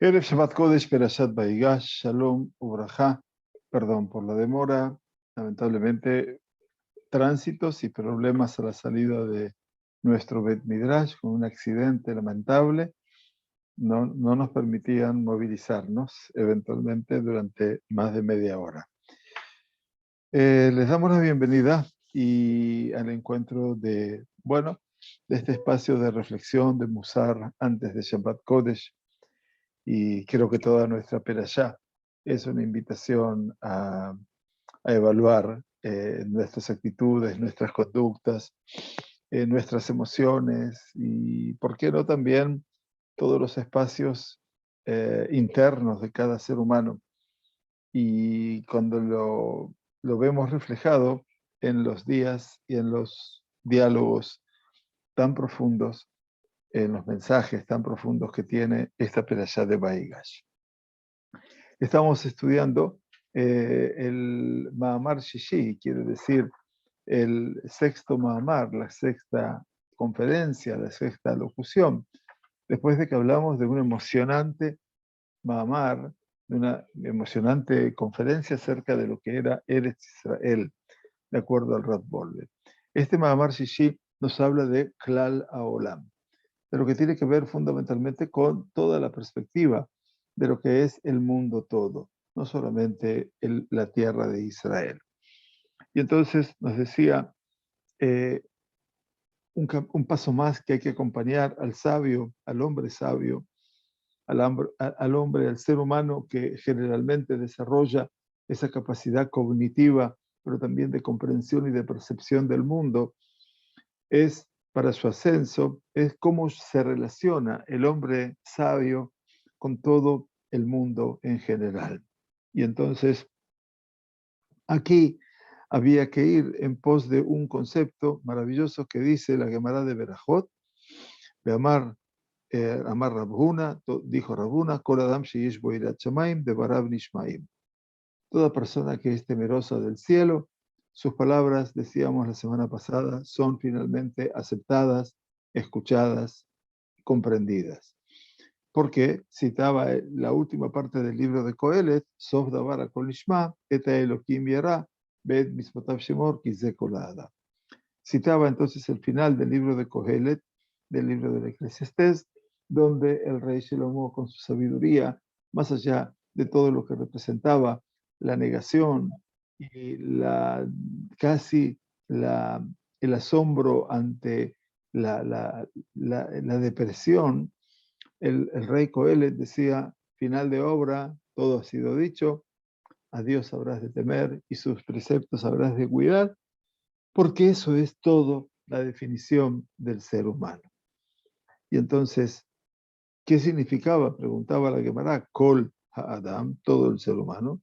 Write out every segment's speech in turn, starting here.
Erev Shabbat Kodesh Perashat Baigash, Shalom Ubrajá, perdón por la demora, lamentablemente tránsitos y problemas a la salida de nuestro Bet Midrash con un accidente lamentable, no nos permitían movilizarnos eventualmente durante más de media hora. Les damos la bienvenida y al encuentro de este espacio de reflexión de Musar antes de Shabbat Kodesh. Y creo que toda nuestra perashá es una invitación a evaluar nuestras actitudes, nuestras conductas, nuestras emociones y, ¿por qué no también todos los espacios internos de cada ser humano? Y cuando lo vemos reflejado en los días y en los diálogos tan profundos, en los mensajes tan profundos que tiene esta perashá de Baigash. Estamos estudiando el Mahamar Shishi, quiere decir el sexto Mahamar, la sexta conferencia, la sexta locución, después de que hablamos de un emocionante Mahamar, de una emocionante conferencia acerca de lo que era Eretz Israel, de acuerdo al Rav Wolbe. Este Mahamar Shishi nos habla de Klal Haolam, de lo que tiene que ver fundamentalmente con toda la perspectiva de lo que es el mundo todo, no solamente la tierra de Israel. Y entonces nos decía un paso más que hay que acompañar al sabio, al hombre sabio, al hombre, al ser humano que generalmente desarrolla esa capacidad cognitiva, pero también de comprensión y de percepción del mundo, es para su ascenso, es cómo se relaciona el hombre sabio con todo el mundo en general. Y entonces, aquí había que ir en pos de un concepto maravilloso que dice la Gemara de Berajot, de Amar Rabhuna, dijo Rabhuna, Kol Adam sheyesh bo yirat shamayim, de Barav Nishmaim. Toda persona que es temerosa del cielo, sus palabras, decíamos la semana pasada, son finalmente aceptadas, escuchadas, comprendidas. Porque citaba la última parte del libro de Kohelet, Sof davar hakol nishma, et Elokim yera, bet mispotav shemor, ki ze kol ha'adam. Citaba entonces el final del libro de Kohelet, del libro del Eclesiastés, donde el rey Shlomo, con su sabiduría, más allá de todo lo que representaba la negación y casi el asombro ante la depresión, el rey Coelet decía, final de obra, todo ha sido dicho, a Dios habrás de temer y sus preceptos habrás de cuidar, porque eso es todo la definición del ser humano. Y entonces, ¿qué significaba? Preguntaba la Gemara, Kol Ha'adam, todo el ser humano.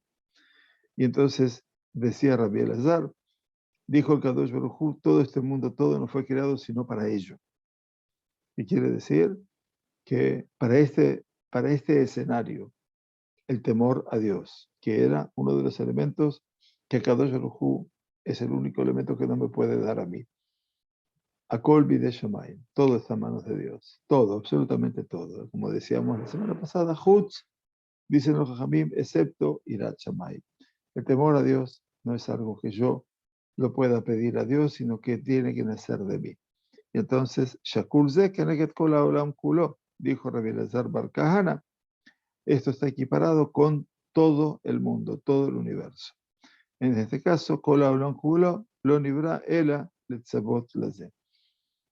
Y entonces decía Rabbi Elazar, dijo el Kadosh Baruj Hu, todo este mundo, todo no fue creado sino para ello. Y quiere decir que para este escenario, el temor a Dios, que era uno de los elementos que Kadosh Baruj Hu es el único elemento que no me puede dar a mí. Akol bidei shamayim, todo está en manos de Dios, todo, absolutamente todo. Como decíamos la semana pasada, Hutz, dicen los Jajamim, excepto Irat Shamayim. El temor a Dios no es algo que yo lo pueda pedir a Dios, sino que tiene que nacer de mí. Y entonces, Shakul ze keneget kol haolam kulo, dijo Rabbi Elazar bar Kahana, esto está equiparado con todo el mundo, todo el universo. En este caso, kol haolam kulo, lo nibra ela letzavot laze.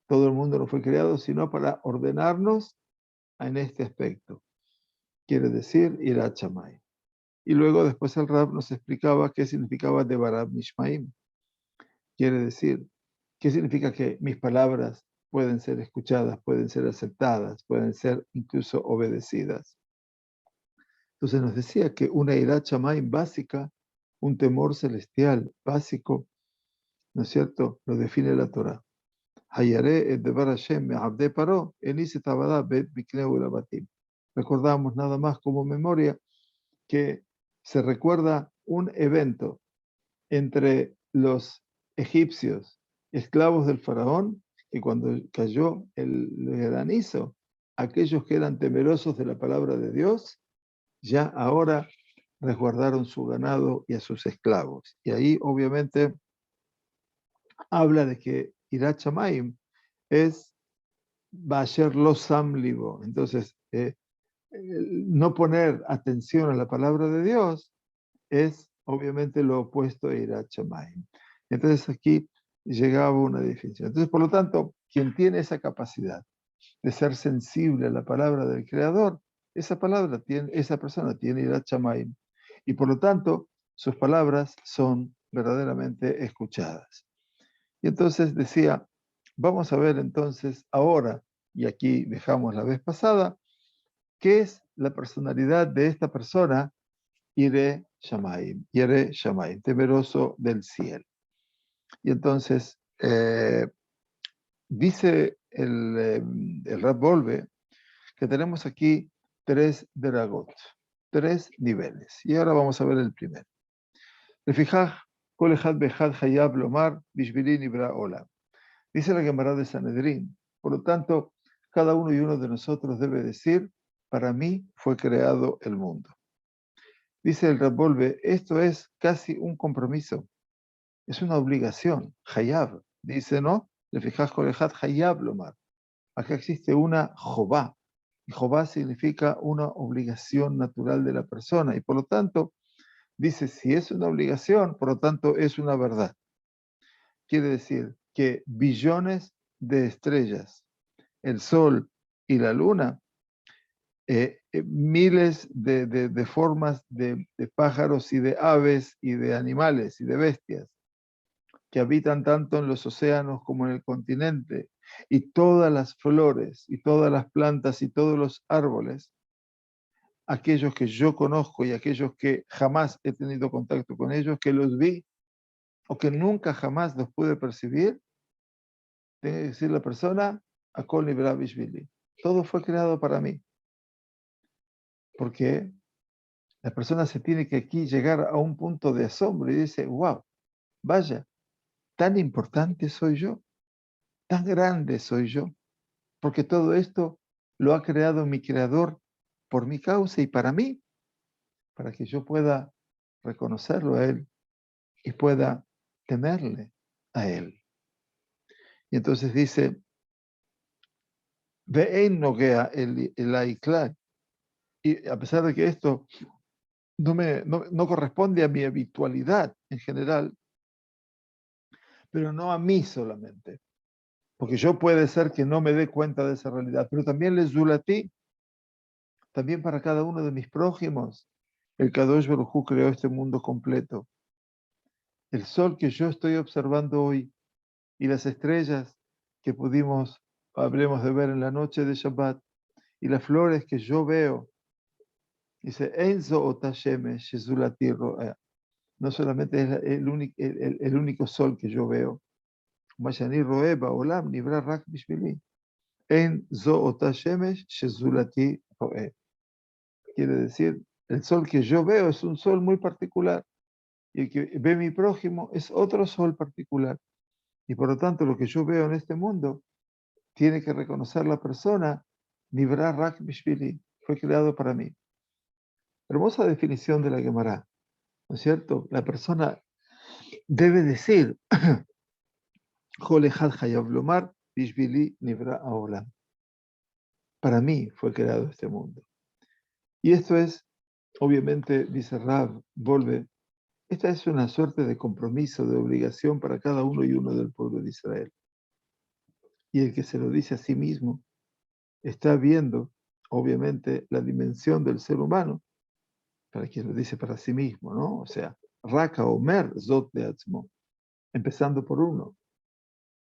Todo el mundo no fue creado sino para ordenarnos en este aspecto. Quiere decir, Irat Shamayim. Y luego después el Rab nos explicaba qué significaba de Barab Nishmaim. Quiere decir, qué significa que mis palabras pueden ser escuchadas, pueden ser aceptadas, pueden ser incluso obedecidas. Entonces nos decía que una Irat Shamayim básica, un temor celestial básico, ¿no es cierto?, lo define la Torah. Recordamos nada más como memoria que se recuerda un evento entre los egipcios, esclavos del faraón, que cuando cayó el granizo, aquellos que eran temerosos de la palabra de Dios, ya ahora resguardaron su ganado y a sus esclavos. Y ahí obviamente habla de que Irat Shamayim es Basher lo Samlibo. Entonces, no poner atención a la palabra de Dios es obviamente lo opuesto a Irat Shamayim. Entonces aquí llegaba una definición. Entonces, por lo tanto, quien tiene esa capacidad de ser sensible a la palabra del Creador, esa persona tiene Irat Shamayim. Y por lo tanto, sus palabras son verdaderamente escuchadas. Y entonces decía, vamos a ver entonces ahora, y aquí dejamos la vez pasada, qué es la personalidad de esta persona, Yere Shamayim, temeroso del cielo. Y entonces dice el Rab Volve que tenemos aquí 3 deragot, 3 niveles. Y ahora vamos a ver el primero. Lefijaj, kol echad bechad hayab lomar bishvili nibra olam. Dice la Gemara de Sanedrín. Por lo tanto, cada uno y uno de nosotros debe decir, para mí fue creado el mundo. Dice el Rab Volve, esto es casi un compromiso, es una obligación, hayab. Dice, ¿no? Lefijaj kol echad hayab lomar. Acá existe una jobá. Y jobá significa una obligación natural de la persona. Y por lo tanto, dice, si es una obligación, por lo tanto es una verdad. Quiere decir que billones de estrellas, el sol y la luna, miles de formas de pájaros y de aves y de animales y de bestias que habitan tanto en los océanos como en el continente, y todas las flores y todas las plantas y todos los árboles, aquellos que yo conozco y aquellos que jamás he tenido contacto con ellos, que los vi o que nunca jamás los pude percibir, tiene que decir la persona, Akol Nibra Bishvili. Todo fue creado para mí. Porque la persona se tiene que aquí llegar a un punto de asombro y dice, wow, vaya, tan importante soy yo, tan grande soy yo, porque todo esto lo ha creado mi creador por mi causa y para mí, para que yo pueda reconocerlo a él y pueda temerle a él. Y entonces dice, Ve'en nogea el aiklal. Y a pesar de que esto no corresponde a mi habitualidad en general, pero no a mí solamente. Porque yo puede ser que no me dé cuenta de esa realidad, pero también les zulatí, también para cada uno de mis prójimos. El Kadosh Baruj Hu creó este mundo completo. El sol que yo estoy observando hoy y las estrellas que habremos de ver en la noche de Shabbat, y las flores que yo veo, dice, Enzo Otashemesh Shezulati Ro'eh. No solamente es el único sol que yo veo. Mashani Roeba Olam Nibra Rak Bishvili. En Zo Otashemesh Shezulati Ro'eh. Quiere decir, el sol que yo veo es un sol muy particular. Y el que ve mi prójimo es otro sol particular. Y por lo tanto, lo que yo veo en este mundo tiene que reconocer la persona, Nibra Rak Bishvili, fue creado para mí. Hermosa definición de la Gemara, ¿no es cierto? La persona debe decir, Jolejad Hayav Lomar, Bishvili Nibra Aolam. Para mí fue creado este mundo. Y esto es, obviamente, dice Rav, vuelve, esta es una suerte de compromiso, de obligación para cada uno y uno del pueblo de Israel. Y el que se lo dice a sí mismo está viendo, obviamente, la dimensión del ser humano, para quien lo dice para sí mismo, ¿no? O sea, Raka Omer Zot de Atzmo, empezando por uno.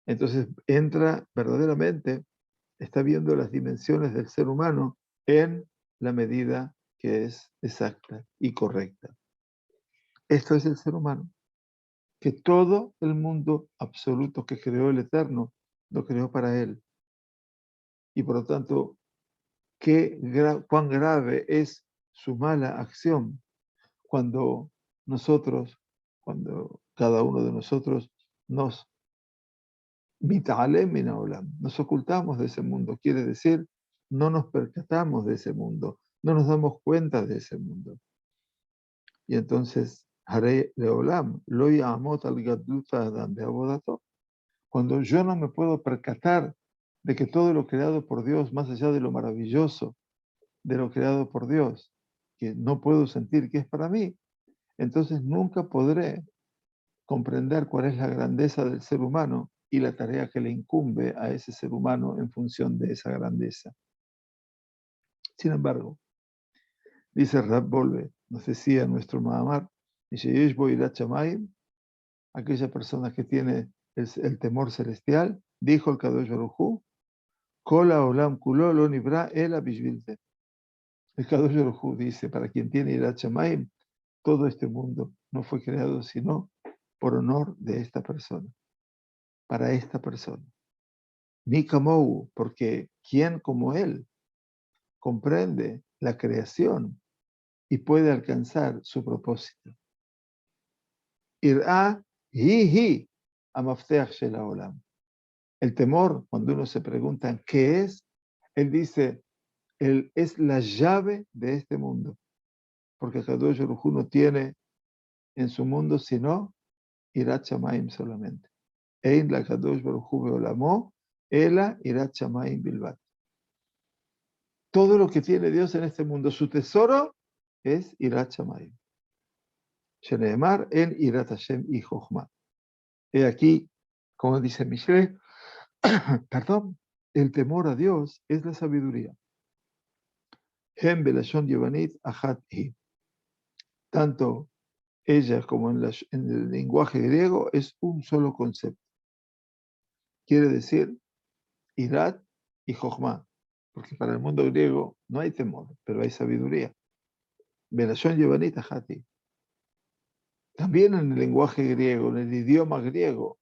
Entonces entra verdaderamente, está viendo las dimensiones del ser humano en la medida que es exacta y correcta. Esto es el ser humano, que todo el mundo absoluto que creó el Eterno, lo creó para él. Y por lo tanto, cuán grave es su mala acción cuando cuando cada uno de nosotros nos ocultamos de ese mundo. Quiere decir, no nos percatamos de ese mundo, no nos damos cuenta de ese mundo. Y entonces, Harei Leolam, lo yamot al gadluta adam beavodato. Cuando yo no me puedo percatar de que todo lo creado por Dios, más allá de lo maravilloso de lo creado por Dios, que no puedo sentir que es para mí, entonces nunca podré comprender cuál es la grandeza del ser humano y la tarea que le incumbe a ese ser humano en función de esa grandeza. Sin embargo, dice Rab Volve, nos decía nuestro Mahamar, aquella persona que tiene el temor celestial, dijo el Kadosh Baruj Hu, Kola olam kulo lo nibra ela bishvilte. El Kadosh Baruj Hu dice, para quien tiene Yirat Shamayim, todo este mundo no fue creado sino por honor de esta persona, para esta persona. Ni kamou, porque quien como él comprende la creación y puede alcanzar su propósito. Ir'a hi amafteach shel haolam. El temor, cuando uno se pregunta qué es, él dice, él es la llave de este mundo, porque Kadosh Baruj Hu no tiene en su mundo sino Yirat Shamayim solamente. Ein la Kadosh Baruj Hu beolamo, ela Yirat Shamayim bilvat. Todo lo que tiene Dios en este mundo, su tesoro es Yirat Shamayim. Sheneemar en Yirat Hashem y Jochma. He aquí, como dice Mishle, perdón, el temor a Dios es la sabiduría. Hem belashon yevanit achat hi. Tanto ella como en el lenguaje griego es un solo concepto. Quiere decir Irat y Jochma, porque para el mundo griego no hay temor, pero hay sabiduría. Belashon yevanit achat hi. También en el lenguaje griego, en el idioma griego,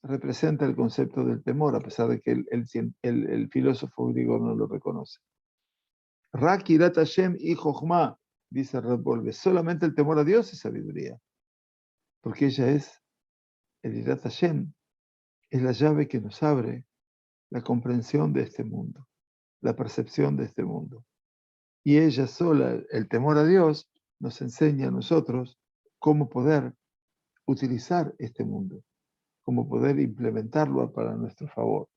representa el concepto del temor, a pesar de que el filósofo griego no lo reconoce. Rak Yirat Hashem y Jochma, dice Reb Volve, solamente el temor a Dios es sabiduría, porque ella es, el Yirat Hashem, es la llave que nos abre la comprensión de este mundo, la percepción de este mundo. Y ella sola, el temor a Dios, nos enseña a nosotros cómo poder utilizar este mundo, cómo poder implementarlo para nuestro favor.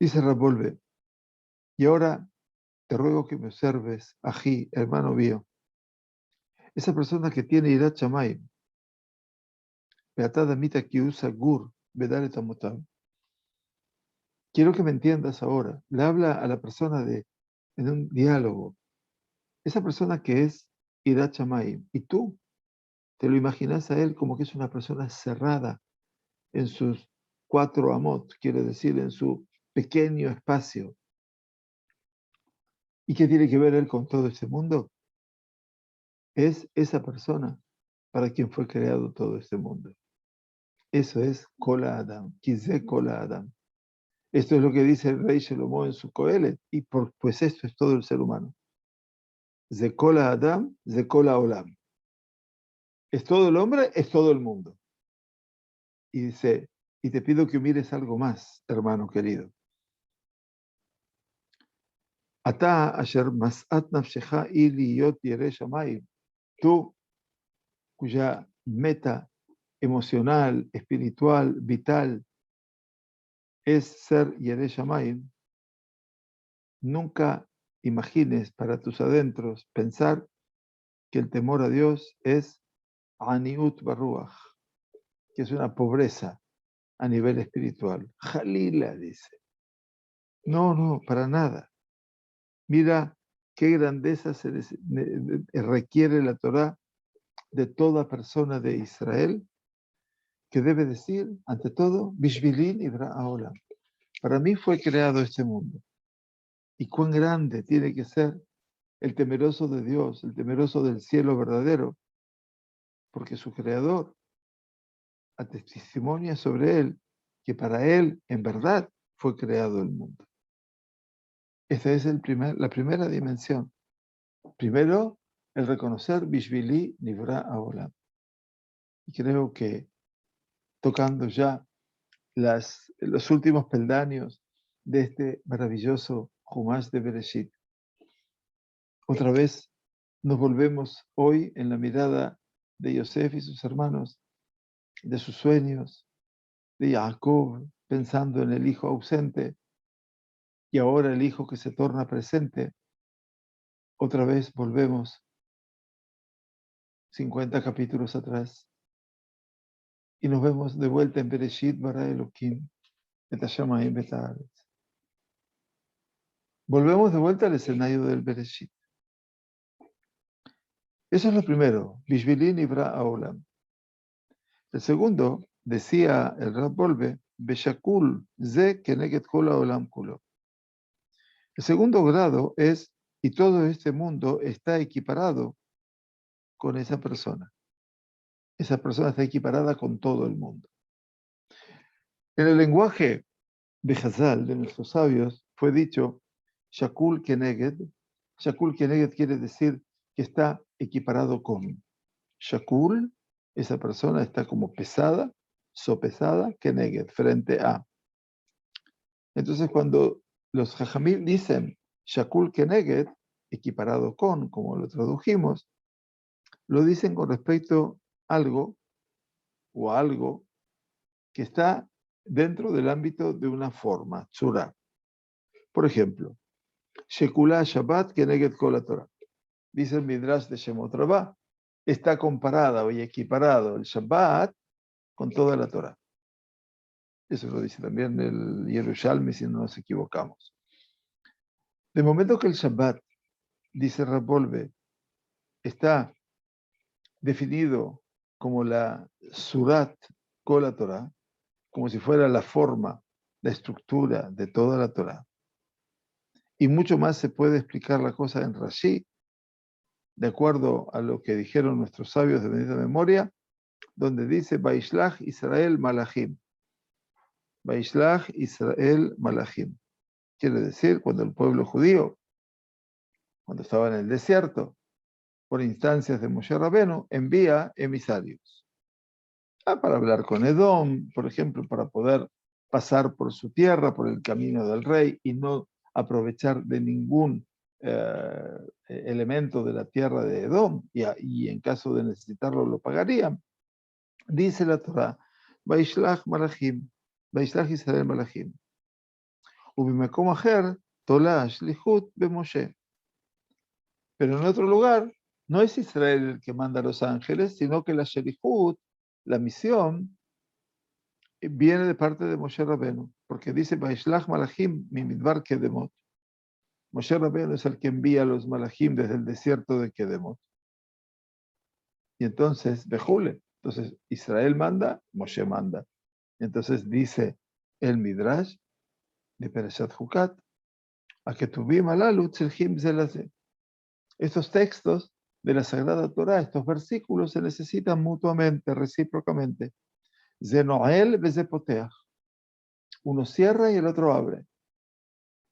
Dice Reb Volve, y ahora te ruego que me observes, Ají, hermano mío, esa persona que tiene Yirat Shamayim, Beatada Mita Kiusa Gur, Bedale Tamutab. Quiero que me entiendas ahora. Le habla a la persona en un diálogo. Esa persona que es Yirat Shamayim, y tú te lo imaginas a él como que es una persona cerrada en sus 4 amot, quiere decir, en su pequeño espacio. ¿Y qué tiene que ver él con todo este mundo? Es esa persona para quien fue creado todo este mundo. Eso es Kola Adam, Kizé Kola Adam. Esto es lo que dice el rey Shlomo en su Coelet, y pues esto es todo el ser humano. Zekola Adam, Zekola Olam. Es todo el hombre, es todo el mundo. Y dice, y te pido que mires algo más, hermano querido. Ata asher mas'at nafshecha iliyot yireh shamayim. Tú, cuya meta emocional, espiritual, vital, es ser yireh shamayim, nunca imagines para tus adentros pensar que el temor a Dios es Aniut Barruach, que es una pobreza a nivel espiritual. Jalila dice. No, para nada. Mira qué grandeza requiere la Torá de toda persona de Israel, que debe decir, ante todo, Bishvilin Ibra Haolam. Para mí fue creado este mundo. Y cuán grande tiene que ser el temeroso de Dios, el temeroso del cielo verdadero, porque su creador testimonia sobre él que para él, en verdad, fue creado el mundo. Esta es la primera dimensión. Primero, el reconocer Bishvili Nivra Haolam. Y creo que tocando ya los últimos peldaños de este maravilloso Humash de Bereshit. Otra vez nos volvemos hoy en la mirada de Yosef y sus hermanos, de sus sueños, de Jacob pensando en el hijo ausente y ahora el hijo que se torna presente. Otra vez volvemos 50 capítulos atrás y nos vemos de vuelta en Bereshit bara Elohim et hashamayim v'et haaretz. Volvemos de vuelta al escenario del Bereshit. Eso es lo primero, Bishvili nivra haolam. El segundo, decía el Rab Wolbe, Beshakul ze keneged kol haolam kulo. El segundo grado es, y todo este mundo está equiparado con esa persona. Esa persona está equiparada con todo el mundo. En el lenguaje de Hazal, de nuestros sabios, fue dicho, Shakul keneged. Shakul keneged quiere decir que está equiparado con. Shakul, esa persona está como pesada, sopesada, keneged, frente a. Entonces, cuando los Jajamil dicen Shakul keneged, equiparado con, como lo tradujimos, lo dicen con respecto a algo o a algo que está dentro del ámbito de una forma, tzura. Por ejemplo, Shekula Shabbat keneged kol haTorah. Dice el Midrash de Shemot Rabbah, está comparada o equiparado el Shabbat con toda la Torah. Eso lo dice también el Yerushalmi, si no nos equivocamos. De momento que el Shabbat, dice Rab Wolbe, está definido como la Surat Kol HaTorah, como si fuera la forma, la estructura de toda la Torah. Y mucho más se puede explicar la cosa en Rashi, de acuerdo a lo que dijeron nuestros sabios de bendita memoria, donde dice Vaishlach Israel Malachim. Vaishlach Israel Malachim. Quiere decir, cuando el pueblo judío, cuando estaba en el desierto, por instancias de Moshe Rabenu, envía emisarios. Para hablar con Edom, por ejemplo, para poder pasar por su tierra, por el camino del rey, y no aprovechar de ningún elemento de la tierra de Edom, y en caso de necesitarlo lo pagarían. Dice la Torah, Vaishlach Malachim, Vaishlach Israel Malachim. Ubimekom acher, Tola Shlichut Bemoshe. Pero en otro lugar, no es Israel el que manda a los ángeles, sino que la Shlichut, la misión, viene de parte de Moshe Rabenu, porque dice, Vaishlach Malachim mi midbar Kedemot. Moshe Rabenu es el que envía a los Malachim desde el desierto de Kedemot. Y entonces, Bejule, entonces Israel manda, Moshe manda. Entonces dice el Midrash de Perashat Hukat, a que tuvim alalu tzilhim zelazeh. Estos textos de la Sagrada Torah, estos versículos se necesitan mutuamente, recíprocamente. Ze noel veze poteach. Uno cierra y el otro abre.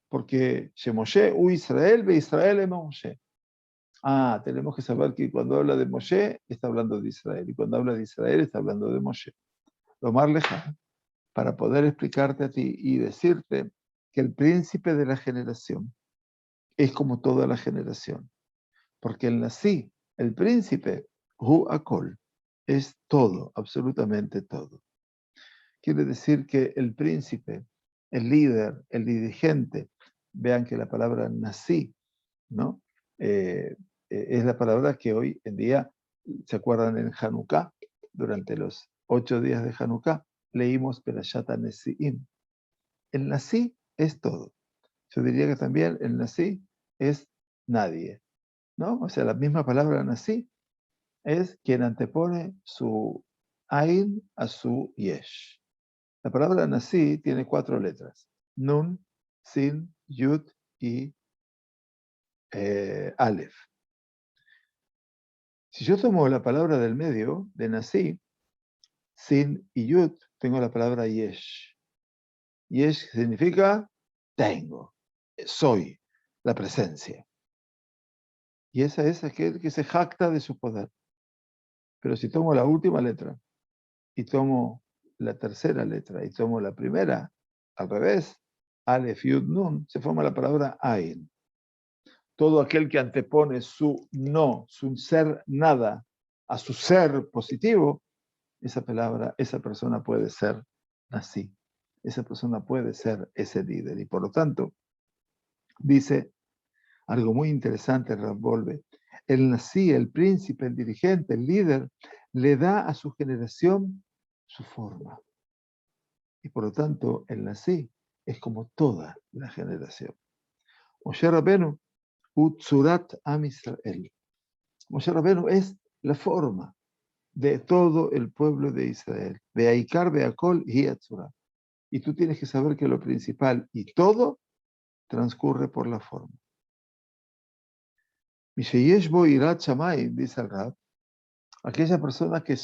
Porque Shemoshe u Israel ve Israel e Moshe. Tenemos que saber que cuando habla de Moshe está hablando de Israel y cuando habla de Israel está hablando de Moshe. Lo más lejano, para poder explicarte a ti y decirte que el príncipe de la generación es como toda la generación. Porque el Nasi, el príncipe, Hu Akol, es todo, absolutamente todo. Quiere decir que el príncipe, el líder, el dirigente, vean que la palabra Nasi, ¿no? Es la palabra que hoy en día, ¿se acuerdan en Hanukkah? Durante los 8 días de Hanukkah, leímos Perashat Nesi'im. El Nasi es todo. Yo diría que también el Nasi es nadie, ¿no? O sea, la misma palabra Nasi es quien antepone su Ain a su Yesh. La palabra Nasi tiene 4 letras: Nun, Sin, Yud y Aleph. Si yo tomo la palabra del medio, de Nasi, Sin y Yud, tengo la palabra Yesh. Yesh significa tengo, soy, la presencia. Y esa es aquel que se jacta de su poder. Pero si tomo la última letra y tomo la tercera letra y tomo la primera, al revés, Alef, Yud, Nun, se forma la palabra Ain. Todo aquel que antepone su no, su ser nada, a su ser positivo, esa persona puede ser así. Esa persona puede ser ese líder. Y por lo tanto, dice algo muy interesante, Rambolve. El Nasi, el príncipe, el dirigente, el líder, le da a su generación su forma. Y por lo tanto, el Nasi es como toda la generación. Moshe Rabenu, Utzurat Am Israel. Moshe Rabenu es la forma de todo el pueblo de Israel. Beaikar, Beakol y Atzura. Y tú tienes que saber que lo principal y todo transcurre por la forma. Misheyeshbo Irat Shamay, dice el Rab, aquella persona que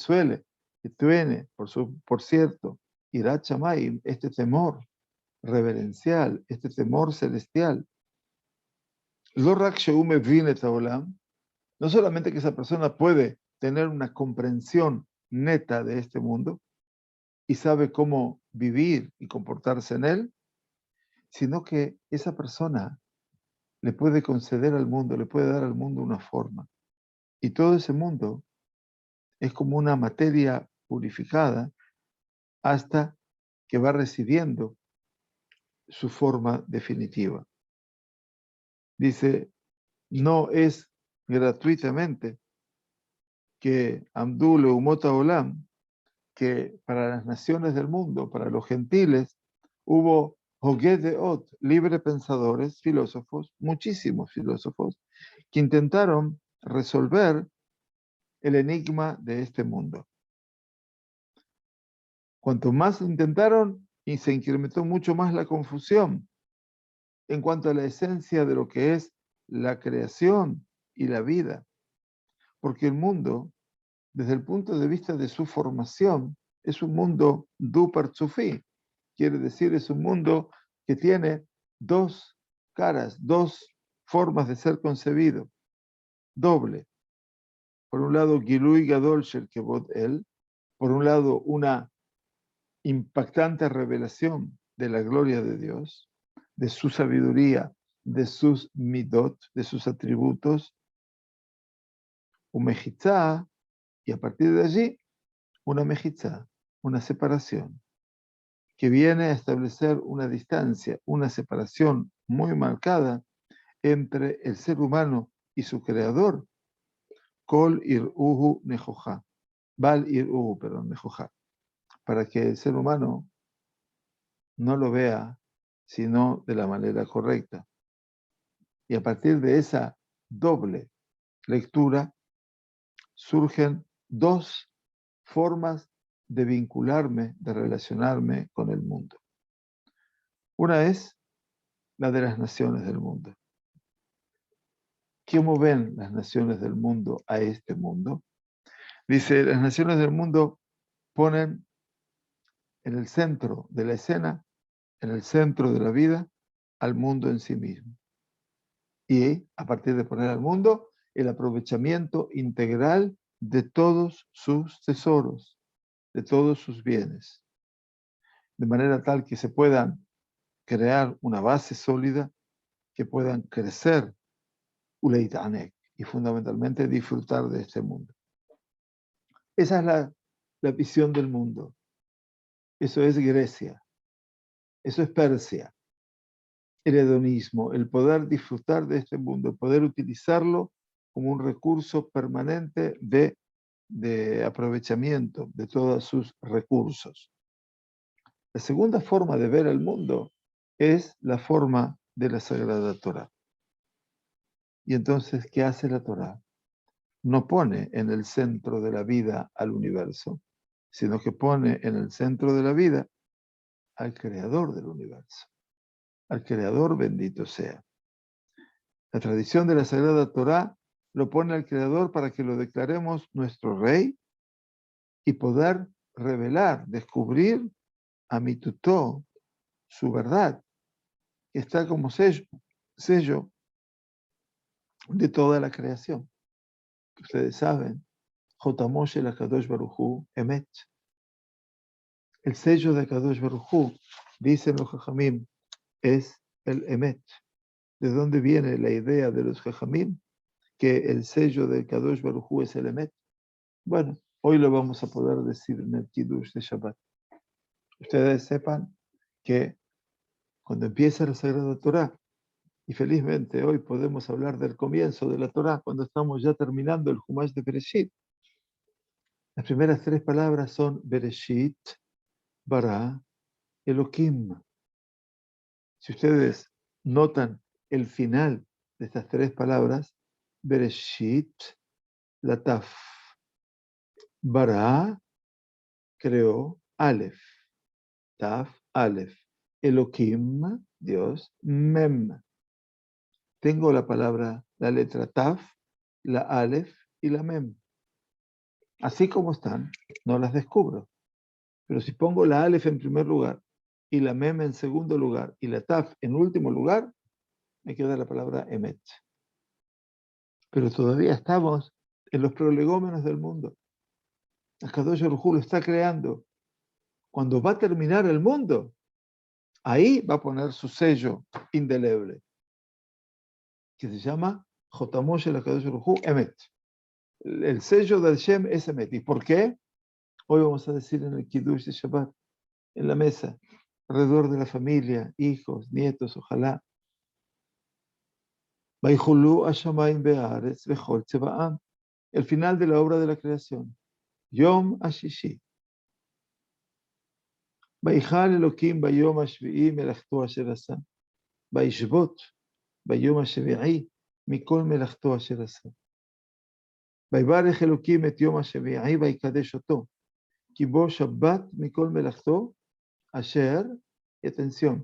tiene, por cierto, Irat Shamay, este temor reverencial, este temor celestial. Lo rak sheume vinet haolam, no solamente que esa persona puede tener una comprensión neta de este mundo y sabe cómo vivir y comportarse en él, sino que esa persona le puede conceder al mundo, le puede dar al mundo una forma. Y todo ese mundo es como una materia purificada hasta que va recibiendo su forma definitiva. Dice, no es gratuitamente que Amdul Umota Olam, que para las naciones del mundo, para los gentiles, hubo Hoged Deot, libre pensadores, filósofos, muchísimos filósofos, que intentaron resolver el enigma de este mundo. Cuanto más intentaron, y se incrementó mucho más la confusión en cuanto a la esencia de lo que es la creación y la vida. Porque el mundo, desde el punto de vista de su formación, es un mundo du partzufi. Quiere decir, es un mundo que tiene dos caras, dos formas de ser concebido, doble. Por un lado, Gilui Gadol Shel Kevod El, por un lado, una impactante revelación de la gloria de Dios, de su sabiduría, de sus midot, de sus atributos, un mejizá, y a partir de allí, una mejizá, una separación, que viene a establecer una distancia, una separación muy marcada entre el ser humano y su creador, Kol Ir'uhu Nejoja, Bal Ir'uhu, perdón, Nejoja, para que el ser humano no lo vea sino de la manera correcta. Y a partir de esa doble lectura surgen dos formas de vincularme, de relacionarme con el mundo. Una es la de las naciones del mundo. ¿Cómo ven las naciones del mundo a este mundo? Dice, las naciones del mundo ponen en el centro de la escena, en el centro de la vida, al mundo en sí mismo. Y a partir de poner al mundo, el aprovechamiento integral de todos sus tesoros, de todos sus bienes, de manera tal que se puedan crear una base sólida, que puedan crecer uleitanek y fundamentalmente disfrutar de este mundo. Esa es la visión del mundo. Eso es Grecia, eso es Persia, el hedonismo, el poder disfrutar de este mundo, poder utilizarlo como un recurso permanente de aprovechamiento de todos sus recursos. La segunda forma de ver el mundo es la forma de la Sagrada Torá. Y entonces, ¿qué hace la Torá? No pone en el centro de la vida al universo, sino que pone en el centro de la vida al creador del universo, al creador bendito sea. La tradición de la Sagrada Torá lo pone al creador para que lo declaremos nuestro rey y poder revelar, descubrir a mi tutó su verdad, que está como sello de toda la creación. Ustedes saben, Jotamoshe la Kadosh Baruj Hu Emet. El sello de Kadosh Baruj Hu, dicen los Jajamim, es el Emet. ¿De dónde viene la idea de los Jajamim? Que el sello de Kadosh Baruj Hu es el Emet. Bueno, hoy lo vamos a poder decir en el Kiddush de Shabbat. Ustedes sepan que cuando empieza la Sagrada Torá, y felizmente hoy podemos hablar del comienzo de la Torá, cuando estamos ya terminando el Humash de Bereshit, las primeras 3 palabras son Bereshit, Bara, Elohim. Si ustedes notan el final de estas 3 palabras, Bereshit, la Taf, Bara, creó Aleph, Taf, Aleph, Elohim, Dios, Mem. Tengo la palabra, la letra Taf, la Aleph y la Mem. Así como están, no las descubro. Pero si pongo la Aleph en primer lugar y la Mem en segundo lugar y la Taf en último lugar, me queda la palabra Emet. Pero todavía estamos en los prolegómenos del mundo. Akadosh Baruj Hu lo está creando. Cuando va a terminar el mundo, ahí va a poner su sello indeleble, que se llama Jotamosh el Akadosh Baruj Hu Emet. El sello del Shem es Emet. ¿Y por qué? Hoy vamos a decir en el Kiddush de Shabbat, en la mesa, alrededor de la familia, hijos, nietos, ojalá. El final de la obra de la creación. Yom Ashishi. ויכל אלוקים ביום השביעי מלאכתו אשר עשה. וישבות ביום השביעי מכל מלאכתו אשר עשה. ויברך אלוקים את יום השביעי ויקדש אותו. כי בו שבת מכל מלאכתו אשר, atención,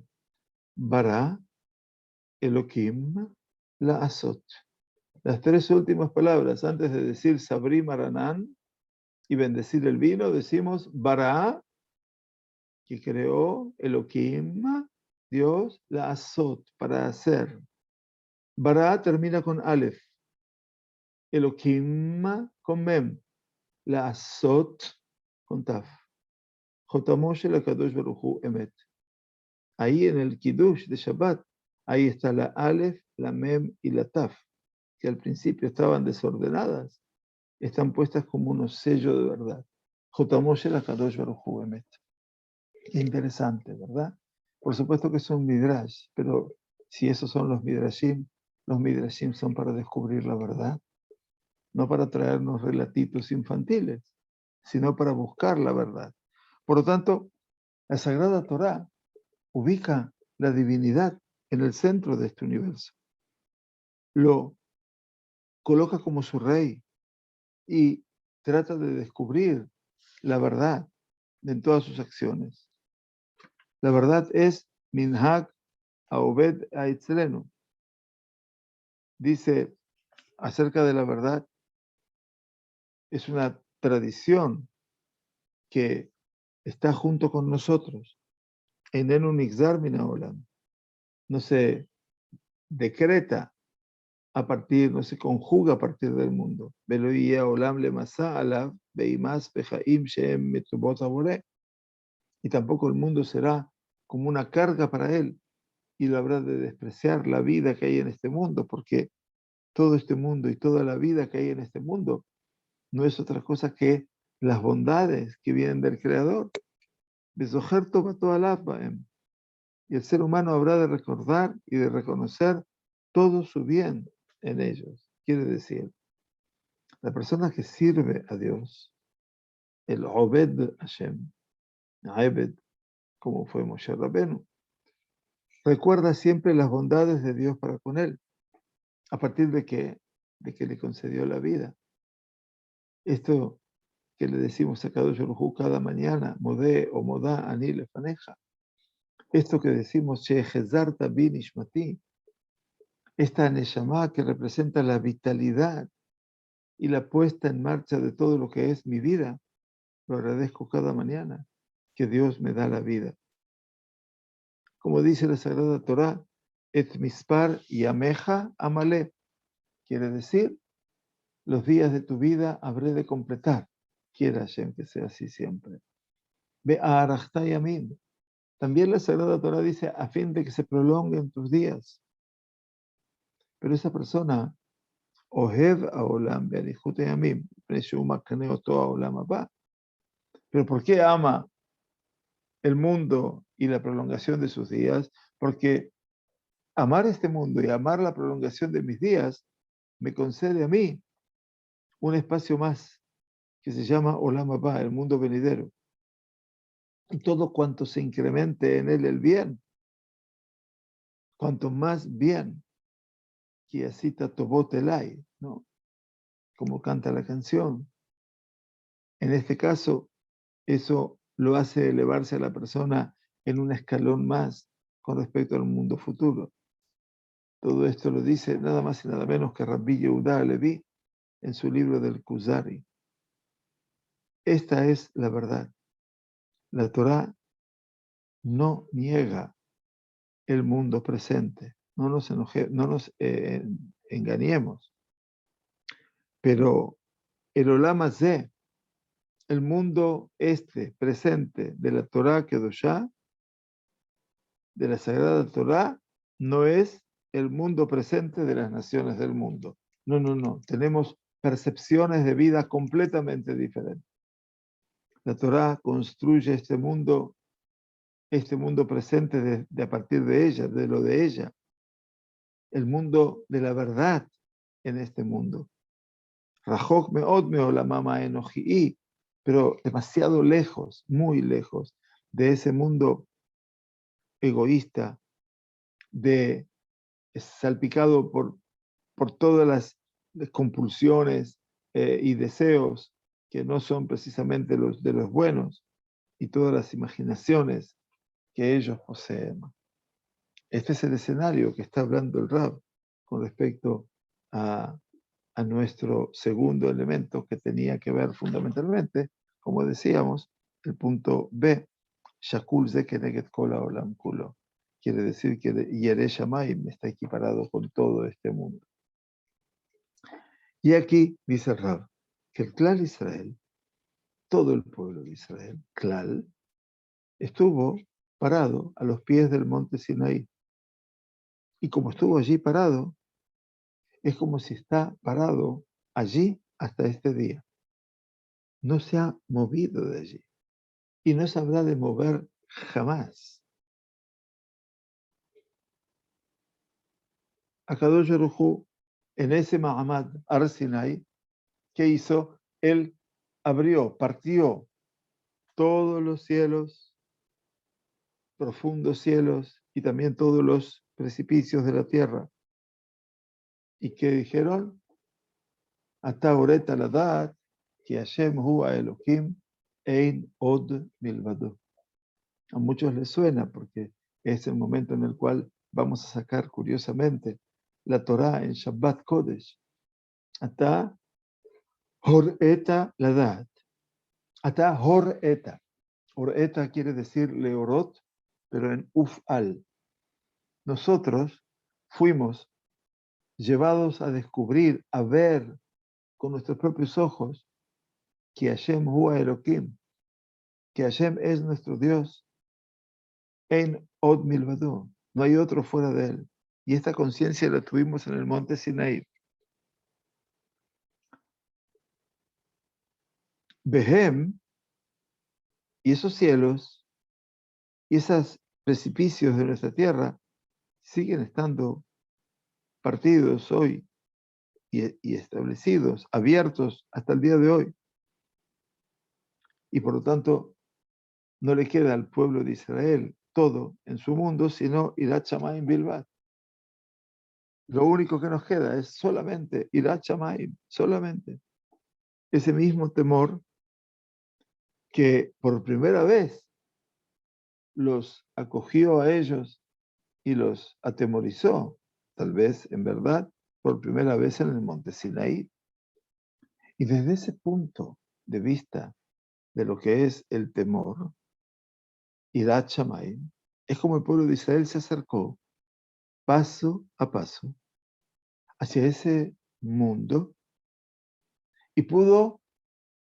ברא אלוקים לעשות. Las 3 últimas palabras, antes de decir Sabri Maranán y bendecir el vino, decimos Bara, que creó Elohim, Dios, la Azot, para hacer. Bara termina con Aleph, Elohim con Mem, la Azot con Taf. Jotamosh el Akadosh Baruj Hu Emet. Ahí en el Kiddush de Shabbat, ahí está la Aleph, la Mem y la Taf, que al principio estaban desordenadas, están puestas como unos sellos de verdad. Jotamosh el Akadosh Baruj Hu Emet. Interesante, ¿verdad? Por supuesto que son midrash, pero si esos son los midrashim son para descubrir la verdad, no para traernos relatitos infantiles, sino para buscar la verdad. Por lo tanto, la Sagrada Torá ubica la divinidad en el centro de este universo. Lo coloca como su rey y trata de descubrir la verdad en todas sus acciones. La verdad es Minhag Aobed Aitzlenu. Dice acerca de la verdad, es una tradición que está junto con nosotros. Enenu Nixar Minaolam. No se decreta a partir, no se conjuga a partir del mundo. Veloia Olam le Masa Alav Beimas Bejaim Shem Metubot Abore. Y tampoco el mundo será como una carga para él y lo habrá de despreciar la vida que hay en este mundo, porque todo este mundo y toda la vida que hay en este mundo no es otra cosa que las bondades que vienen del Creador. Y el ser humano habrá de recordar y de reconocer todo su bien en ellos. Quiere decir, la persona que sirve a Dios, el Obed Hashem, Abed, como fue Moshe Rabenu, recuerda siempre las bondades de Dios para con él, a partir de que le concedió la vida. Esto que le decimos a Kadosh Baruj Hu cada mañana, Modé o Modá Ani Lefaneja, esto que decimos, Shehezarta bi Nishmati, esta Neshama que representa la vitalidad y la puesta en marcha de todo lo que es mi vida, lo agradezco cada mañana, que Dios me da la vida. Como dice la Sagrada Torá, Et mispar yameja amale, quiere decir, los días de tu vida habré de completar. Quiera Hashem que sea así siempre. Ve a Yamin. También la Sagrada Torah dice, a fin de que se prolonguen tus días. Pero esa persona, Ohev Aolam Be'arihut Yamim, Preshu Makneo Toa Olam Haba. Pero ¿por qué ama el mundo y la prolongación de sus días? Porque amar este mundo y amar la prolongación de mis días me concede a mí un espacio más que se llama Olam Haba, el mundo venidero. Y todo cuanto se incremente en él el bien, cuanto más bien, que asita Tobot Elai, ¿no? Como canta la canción. En este caso, eso lo hace elevarse a la persona en un escalón más con respecto al mundo futuro. Todo esto lo dice nada más y nada menos que Rabbi Yehuda Halevi en su libro del Kuzari. Esta es la verdad. La Torá no niega el mundo presente. No nos engañemos. Pero el Olam Hazé, el mundo presente de la Torá Kedoshá, de la Sagrada Torá, no es el mundo presente de las naciones del mundo. No, no, no. Tenemos percepciones de vida completamente diferentes. La Torá construye este mundo presente de a partir de ella, de lo de ella. El mundo de la verdad en este mundo. Rajok meod meolamama enoji, pero demasiado lejos, muy lejos de ese mundo egoísta, salpicado por todas las compulsiones y deseos que no son precisamente los de los buenos y todas las imaginaciones que ellos poseen. Este es el escenario que está hablando el Rab con respecto a nuestro segundo elemento que tenía que ver fundamentalmente, como decíamos, el punto B, Shakul ze keneget kol haolam kulo. Quiere decir que Yereh Shamayim está equiparado con todo este mundo. Y aquí dice el Rab que el Klal Israel, todo el pueblo de Israel, Klal, estuvo parado a los pies del monte Sinaí. Y como estuvo allí parado, es como si está parado allí hasta este día. No se ha movido de allí. Y no se habrá de mover jamás. Akadosh Baruj Hu, en ese Mahamad Ar Sinai, ¿qué hizo? Él partió todos los cielos, profundos cielos, y también todos los precipicios de la tierra. ¿Y qué dijeron? Ata oreta ladat, que Hashem hu Elohim, ein od milvado. A muchos les suena porque es el momento en el cual vamos a sacar curiosamente la Torá en Shabbat Kodesh. Ata horeta ladat. Ata horeta. Horeta quiere decir leorot, pero en ufal. Nosotros fuimos llevados a descubrir, a ver con nuestros propios ojos que Hashem hua Elohim, que Hashem es nuestro Dios, en od milvado. No hay otro fuera de él. Y esta conciencia la tuvimos en el monte Sinaí. Behem, y esos cielos, y esos precipicios de nuestra tierra, siguen estando partidos hoy y establecidos, abiertos hasta el día de hoy. Y por lo tanto, no le queda al pueblo de Israel todo en su mundo, sino Irat Shamayim Bilbat. Lo único que nos queda es solamente Irat Shamayim, solamente ese mismo temor que por primera vez los acogió a ellos y los atemorizó, tal vez en verdad, por primera vez en el monte Sinaí. Y desde ese punto de vista de lo que es el temor, Irat Shamayim, es como el pueblo de Israel se acercó paso a paso hacia ese mundo y pudo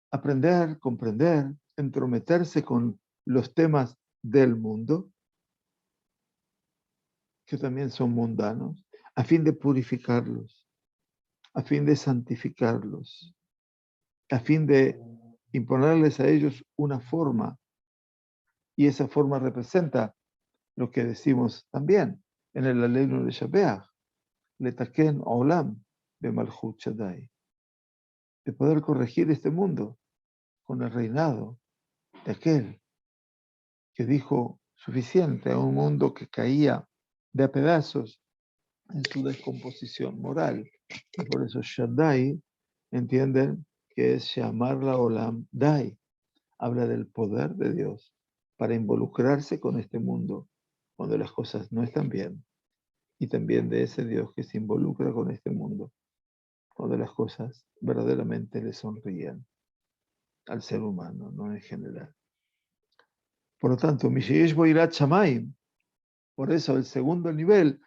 aprender, comprender, entrometerse con los temas del mundo, que también son mundanos, a fin de purificarlos, a fin de santificarlos, a fin de imponerles a ellos una forma, y esa forma representa lo que decimos también en el Aleinu de Shabeach, Letaken Olam de Malchut Shaddai, de poder corregir este mundo con el reinado de aquel que dijo suficiente a un mundo que caía de a pedazos en su descomposición moral. Y por eso Shaddai entienden que es llamarla Olam Dai. Habla del poder de Dios para involucrarse con este mundo cuando las cosas no están bien. Y también de ese Dios que se involucra con este mundo cuando las cosas verdaderamente le sonríen al ser humano, no en general. Por lo tanto, Misheyesh bo irat shamayim, por eso el segundo nivel,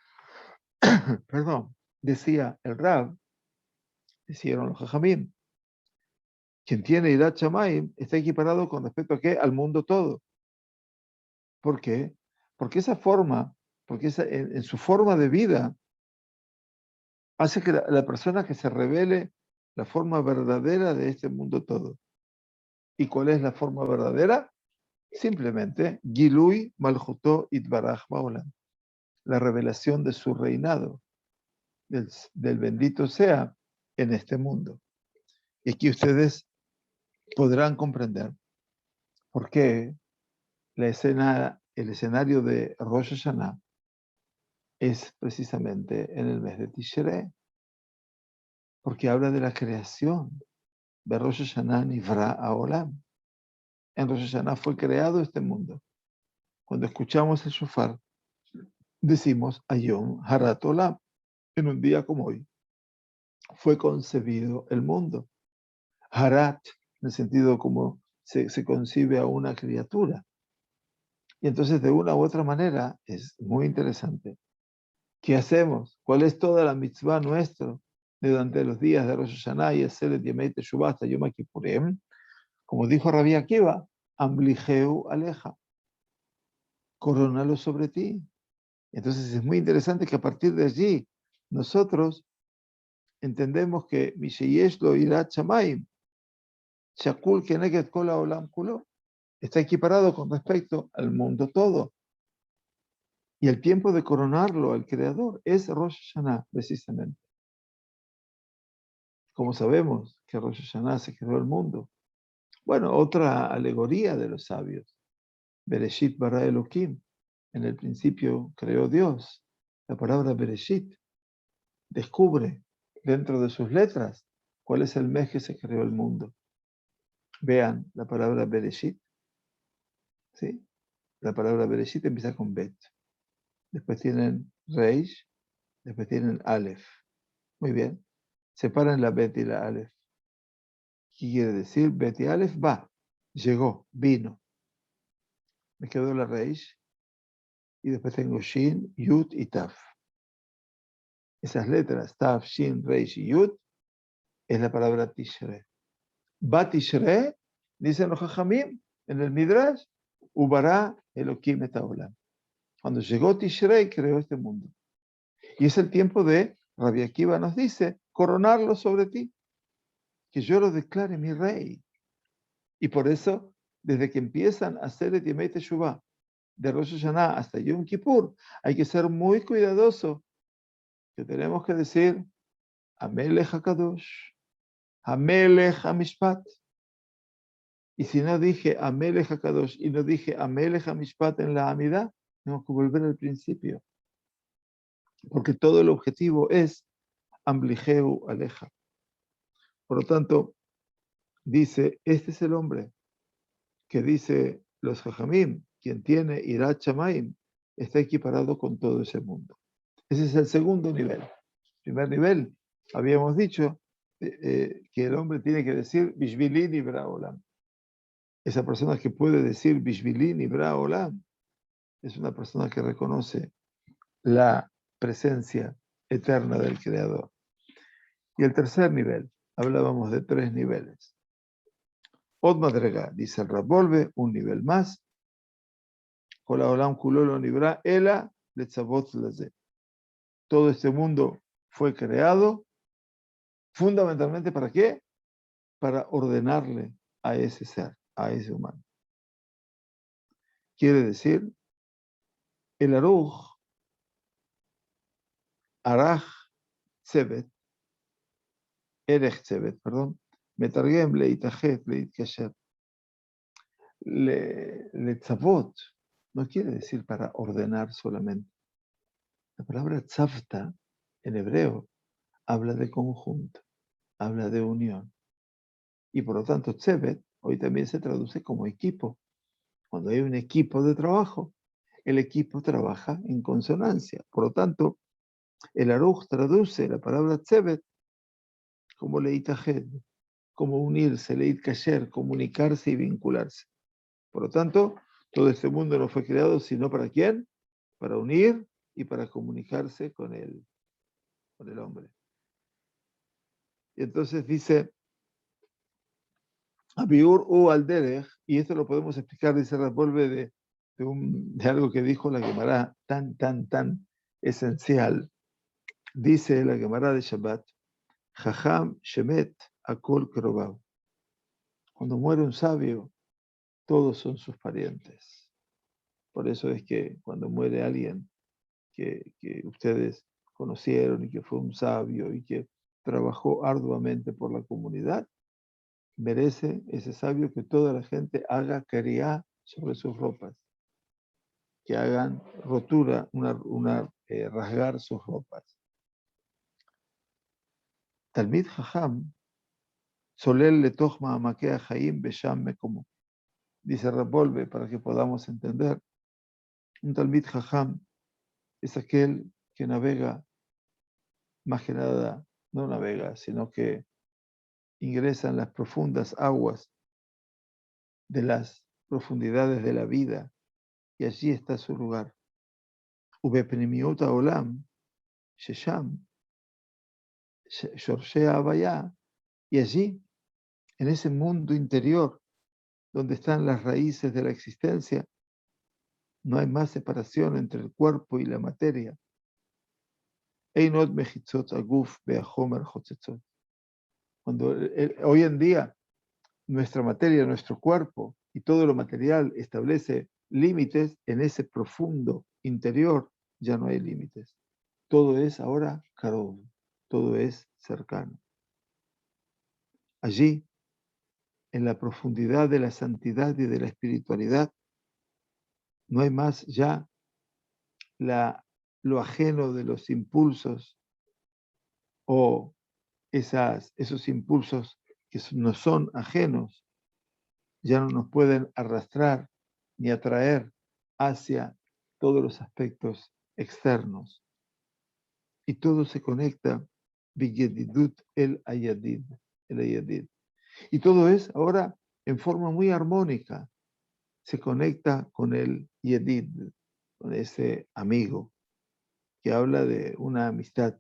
perdón, decía el Rab, decían los Jajamim, quien tiene irat shamayim está equiparado con respecto a qué? Al mundo todo. ¿Por qué? Porque esa forma, porque en su forma de vida, hace que la persona que se revele la forma verdadera de este mundo todo. ¿Y cuál es la forma verdadera? Simplemente, Gilui Malchutó Itbaraj Baolam, la revelación de su reinado, del bendito sea en este mundo. Y aquí ustedes podrán comprender por qué el escenario de Rosh Hashanah es precisamente en el mes de Tishrei, porque habla de la creación. De Rosh Hashanah Nivra Haolam. En Rosh Hashanah fue creado este mundo. Cuando escuchamos el shofar, decimos Ayom Harat Olam. En un día como hoy fue concebido el mundo. Harat, en el sentido como se concibe a una criatura. Y entonces, de una u otra manera, es muy interesante. ¿Qué hacemos? ¿Cuál es toda la mitzvah nuestra durante los días de Rosh Hashanah y Aseret Yemei Teshuvah hasta Yom Kippurim? Como dijo Rabbi Akiva, Amligeu Aleja, corónalo sobre ti. Entonces es muy interesante que a partir de allí nosotros entendemos que Misheyesh lo irat shamayim, Shakul Keneged Kol Haolam Kulo, está equiparado con respecto al mundo todo. Y el tiempo de coronarlo al Creador es Rosh Hashanah, precisamente. Como sabemos que Rosh Hashanah se creó el mundo. Bueno, otra alegoría de los sabios. Bereshit bara Elohim. En el principio creó Dios. La palabra Bereshit descubre dentro de sus letras cuál es el mes que se creó el mundo. Vean la palabra Bereshit. ¿Sí? La palabra Bereshit empieza con Bet. Después tienen Reish. Después tienen Aleph. Muy bien. Separan la Bet y la Aleph. ¿Qué quiere decir? Bet y Aleph va. Llegó. Vino. Me quedó la Reish. Y después tengo Shin, Yud y Taf. Esas letras, Taf, Shin, Reish y Yud, es la palabra Tishrei. Va Tishrei, dicen los Jajamim, en el Midrash, Ubará Elohim et haolam. Cuando llegó Tishrei, creó este mundo. Y es el tiempo de, Rabbi Akiva nos dice, coronarlo sobre ti, que yo lo declare mi rey. Y por eso, desde que empiezan a hacer el Yemei Teshuvah, de Rosh Hashanah hasta Yom Kippur, hay que ser muy cuidadoso, que tenemos que decir, Amelech HaKadosh, Amelech HaMishpat. Y si no dije Amelech HaKadosh y no dije Amelech HaMishpat en la Amidá, tengo que volver al principio. Porque todo el objetivo es Amligeu Aleja. Por lo tanto, dice, este es el hombre que dice los Jajamim, quien tiene Irat Shamayim, está equiparado con todo ese mundo. Ese es el segundo nivel. Primer nivel, habíamos dicho que el hombre tiene que decir Bishvili Nivra Olam. Esa persona que puede decir Bishvili Nivra Olam es una persona que reconoce la presencia eterna del Creador. Y el tercer nivel, hablábamos de 3 niveles. Od Madrega, dice el Rab, volve un nivel más, Kol haolam kulo lo nibra ela letzavot leze. Todo este mundo fue creado fundamentalmente ¿para qué? Para ordenarle a ese ser, a ese humano. Quiere decir, el Aruch, Arach Tzevet, Erech Tzevet, perdón, Metargem leitajet leitkasher, letzavot, no quiere decir para ordenar solamente. La palabra tzavta en hebreo habla de conjunto, habla de unión. Y por lo tanto, tzevet hoy también se traduce como equipo. Cuando hay un equipo de trabajo, el equipo trabaja en consonancia. Por lo tanto, el Aruch traduce la palabra tzevet como leitajet, como unirse, leit kasher, comunicarse y vincularse. Por lo tanto, todo este mundo no fue creado sino para ¿quién? Para unir y para comunicarse con el hombre. Y entonces dice, Abiur u alderech, y esto lo podemos explicar, dice Rapolve, de algo que dijo la Gemara tan esencial. Dice la Gemara de Shabbat, Jajam Shemet Akol Krobav. Cuando muere un sabio, todos son sus parientes. Por eso es que cuando muere alguien que ustedes conocieron y que fue un sabio y que trabajó arduamente por la comunidad, merece ese sabio que toda la gente haga cariá sobre sus ropas, que hagan rotura, rasgar sus ropas. Talmid Jajam, Solel letoch ma'amakei haim besham mekomo. Dice Rapolve, para que podamos entender, un Talmid Jajam es aquel que navega, más que nada, no navega, sino que ingresa en las profundas aguas de las profundidades de la vida, y allí está su lugar. Ubepnimiut haolam, shesham, shorshei havaya, y allí, en ese mundo interior, donde están las raíces de la existencia, no hay más separación entre el cuerpo y la materia. Einot mechitzot aguf beachomer chotzetzot. Cuando hoy en día nuestra materia, nuestro cuerpo y todo lo material establece límites, en ese profundo interior ya no hay límites. Todo es ahora karov, todo es cercano. Allí, en la profundidad de la santidad y de la espiritualidad, no hay más ya lo ajeno de los impulsos o esos impulsos que no son ajenos, ya no nos pueden arrastrar ni atraer hacia todos los aspectos externos. Y todo se conecta biyedidut el ayadid. Y todo es ahora en forma muy armónica. Se conecta con el yedid, con ese amigo, que habla de una amistad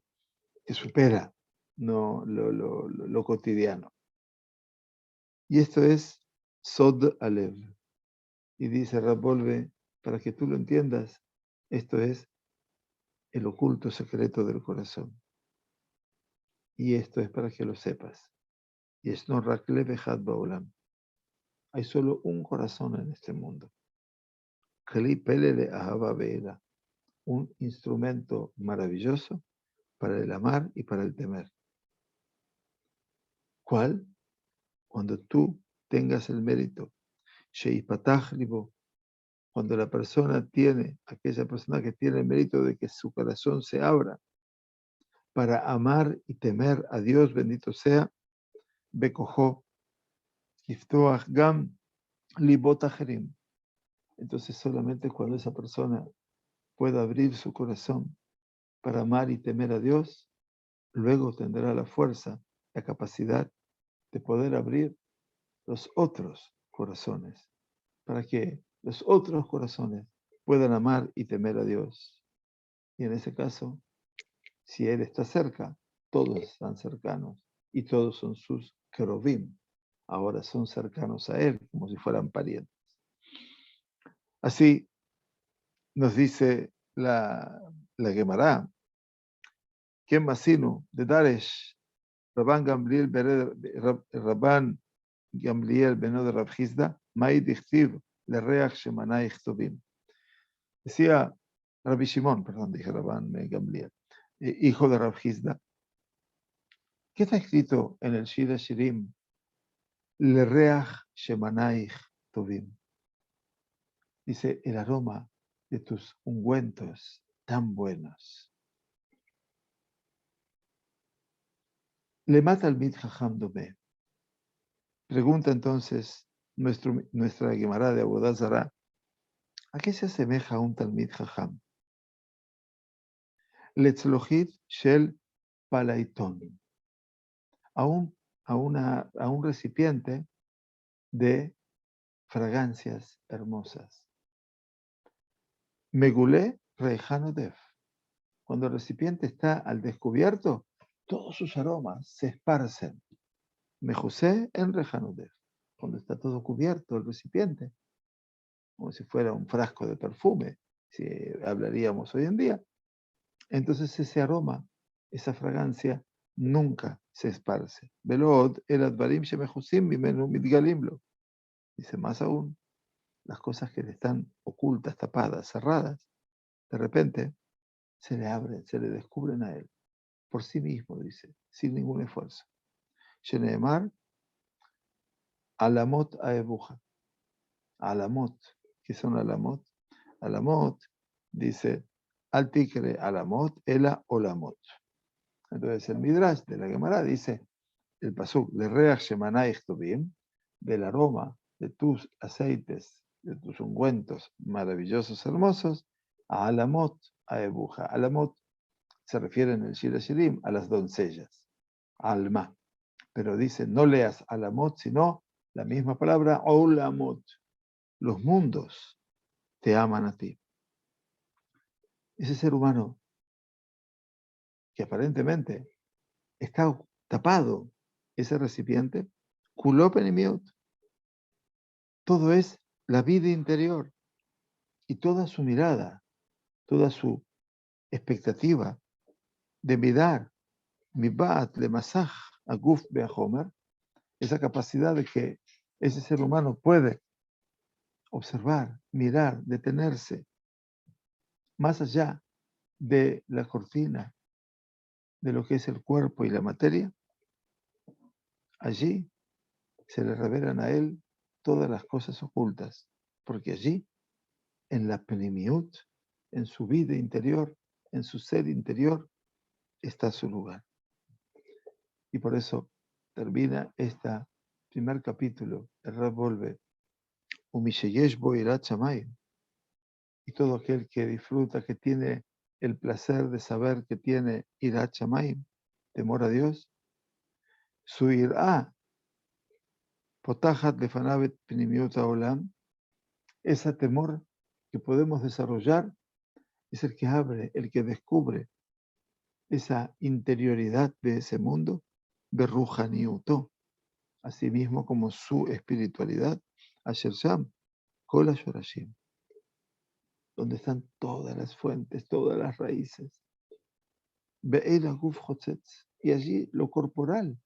que supera no lo cotidiano. Y esto es Sod Alev. Y dice Rapolve, para que tú lo entiendas, esto es el oculto secreto del corazón. Y esto es para que lo sepas. Y es no Raklev Echad Baolam. Hay solo un corazón en este mundo. Kli Pelele Ahava Ve'ela. Un instrumento maravilloso para el amar y para el temer. ¿Cuál? Cuando tú tengas el mérito. Sheipatach libo. Cuando la persona aquella persona que tiene el mérito de que su corazón se abra para amar y temer a Dios, bendito sea, Bekojó, Iftoach Gam, Libot Acherim. Entonces solamente cuando esa persona pueda abrir su corazón para amar y temer a Dios, luego tendrá la fuerza, la capacidad de poder abrir los otros corazones, para que los otros corazones puedan amar y temer a Dios. Y en ese caso, si Él está cerca, todos están cercanos y todos son sus querubim. Ahora son cercanos a Él como si fueran parientes. Así nos dice la Gemara, que Masinu de Daresh, Rabban Gamliel Beno de Rab Hizda, Mai Dichtiv, le Reach Shemanay Tovim. Decía Rabbi Shimon, perdón, dije Rabban Gamliel, hijo de Rab Hizda, ¿qué está escrito en el Shir Shirim? Le Reach Shemanay Tovim. Dice, el aroma de tus ungüentos tan buenos. Le mata al Mid Jajam Domé. Pregunta entonces nuestra Gemara de Avodah Zará, ¿a qué se asemeja un Talmid Jajam? Letzlohit Shel Palaiton, a un recipiente de fragancias hermosas. Megulé Reihanodef. Cuando el recipiente está al descubierto, todos sus aromas se esparcen. Mejusé en Reihanodef. Cuando está todo cubierto el recipiente, como si fuera un frasco de perfume, si hablaríamos hoy en día, entonces ese aroma, esa fragancia, nunca se esparce. Velod el advarim shemechusim mimenu mitgalimlo. Dice más aún, las cosas que le están ocultas, tapadas, cerradas, de repente se le abren, se le descubren a él, por sí mismo, dice, sin ningún esfuerzo. Sheneemar, alamot aebuja. Alamot, ¿qué son alamot? Alamot, dice, al tikre alamot, ela olamot. Entonces el Midrash de la Gemara dice, el pasuk, le reach shemanay tovim, del aroma de tus aceites, de tus ungüentos maravillosos, hermosos, a alamot, a ebuja. Alamot se refiere en el Shir Shirim a las doncellas, alma. Pero dice, no leas alamot, sino la misma palabra, olamot. Los mundos te aman a ti. Ese ser humano que aparentemente está tapado, ese recipiente, kulopen y miut, todo es la vida interior y toda su mirada, toda su expectativa de mirar, mibat, le masaj, aguf beahomer, esa capacidad de que ese ser humano puede observar, mirar, detenerse, más allá de la cortina, de lo que es el cuerpo y la materia, allí se le revelan a él todas las cosas ocultas, porque allí, en la penimiut, en su vida interior, en su ser interior, está su lugar. Y por eso termina este primer capítulo, el Rab vuelve, Umisheyesh bo irat shamayim, y todo aquel que disfruta, que tiene el placer de saber que tiene irat shamayim, temor a Dios, su irá, potajat lefanavet penimiut haolam, ese temor que podemos desarrollar es el que abre, el que descubre esa interioridad de ese mundo, berruhaniuto, así mismo como su espiritualidad, Asher Sham, Kol HaShorashim, donde están todas las fuentes, todas las raíces. Be'el Aguf Chotzetz, y allí lo corporal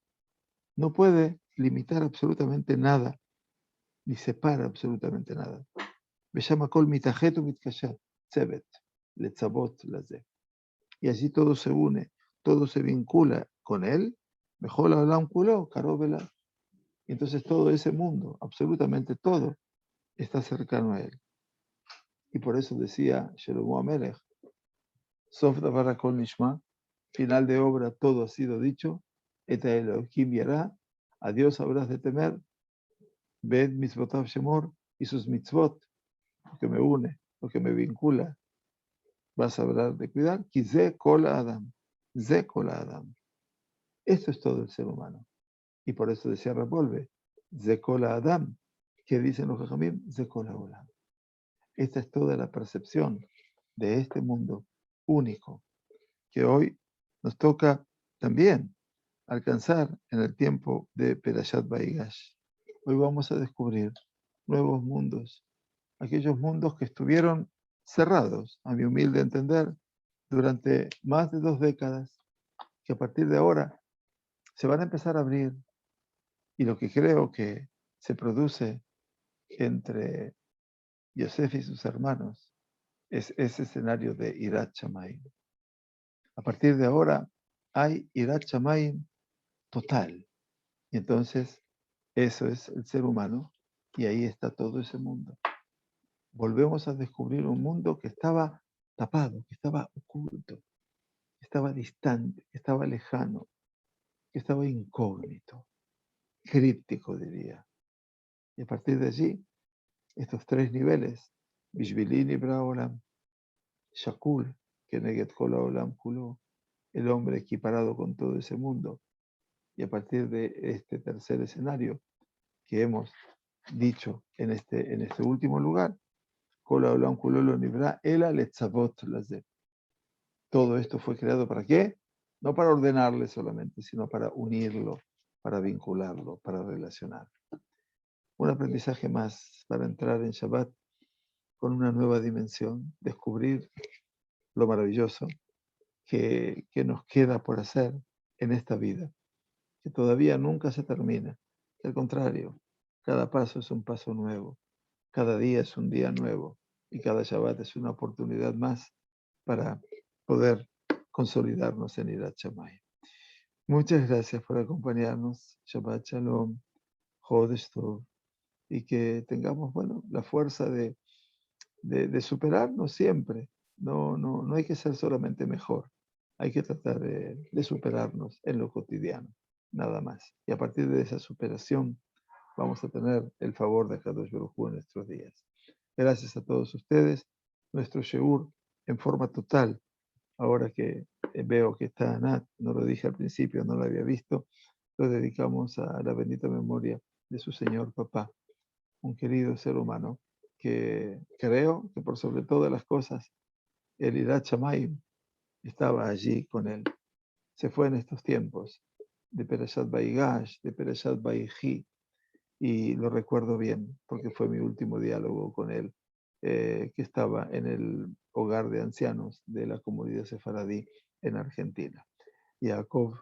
no puede limitar absolutamente nada, ni separa absolutamente nada. Beshama Kol Mitajet Umitkashat, Tzevet, Letzabot Lazeh. Y allí todo se une, todo se vincula con él, mejor Olam Kulo, Karobela. Entonces todo ese mundo, absolutamente todo, está cercano a él. Y por eso decía Shlomo Amelech, Sof davar hakol nishma, final de obra, todo ha sido dicho, et Elohim yará, a Dios habrás de temer, ved mitzvotav shemor, y sus mitzvot, lo que me une, lo que me vincula, vas a hablar de cuidar, ki ze kol Adam, ze kol Adam. Esto es todo el ser humano. Y por eso decía Rapolve, ze kol Adam, que dicen los Jajamim, ze kol Olam. Esta es toda la percepción de este mundo único que hoy nos toca también alcanzar en el tiempo de Perashat Baigash. Hoy vamos a descubrir nuevos mundos, aquellos mundos que estuvieron cerrados, a mi humilde entender, durante más de 2 décadas, que a partir de ahora se van a empezar a abrir, y lo que creo que se produce entre Yosef y sus hermanos es ese escenario de Irat Shamayim. A partir de ahora hay Irat Shamayim total. Y entonces eso es el ser humano y ahí está todo ese mundo. Volvemos a descubrir un mundo que estaba tapado, que estaba oculto, que estaba distante, que estaba lejano, que estaba incógnito, críptico diría. Y a partir de allí, estos 3 niveles, Bishvilini Braolam, Shakul, Keneget Kol Haolam Kulo, el hombre equiparado con todo ese mundo. Y a partir de este tercer escenario que hemos dicho en este último lugar, Kol Haolam Kulo lo nibra ela letzavot lazeh. Todo esto fue creado ¿para qué? No para ordenarle solamente, sino para unirlo, para vincularlo, para relacionar. Un aprendizaje más para entrar en Shabbat con una nueva dimensión, descubrir lo maravilloso que nos queda por hacer en esta vida, que todavía nunca se termina. Al contrario, cada paso es un paso nuevo, cada día es un día nuevo y cada Shabbat es una oportunidad más para poder consolidarnos en Irat Shamayim. Muchas gracias por acompañarnos. Shabbat Shalom, Chodesh Tov, y que tengamos, bueno, la fuerza de superarnos siempre. No hay que ser solamente mejor. Hay que tratar de superarnos en lo cotidiano, nada más. Y a partir de esa superación vamos a tener el favor de Kadosh Baruj Hu en nuestros días. Gracias a todos ustedes. Nuestro Sheur en forma total, ahora que veo que está Anat, no lo dije al principio, no lo había visto, lo dedicamos a la bendita memoria de su señor papá, un querido ser humano que creo que por sobre todas las cosas, el Irat Shamayim estaba allí con él. Se fue en estos tiempos de Perashat Baigash, de Perashat Baihi, y lo recuerdo bien porque fue mi último diálogo con él, que estaba en el hogar de ancianos de la comunidad sefaradí en Argentina. Yaakov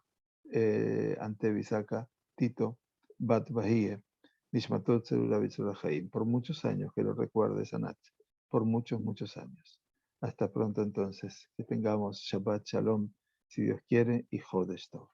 ante Bisaca Tito Bat Bahie, Nishmatot Zerulavich Rahaim, por muchos años que lo recuerde Sanat, por muchos, muchos años. Hasta pronto entonces, que tengamos Shabbat Shalom, si Dios quiere, y Chodesh Tov.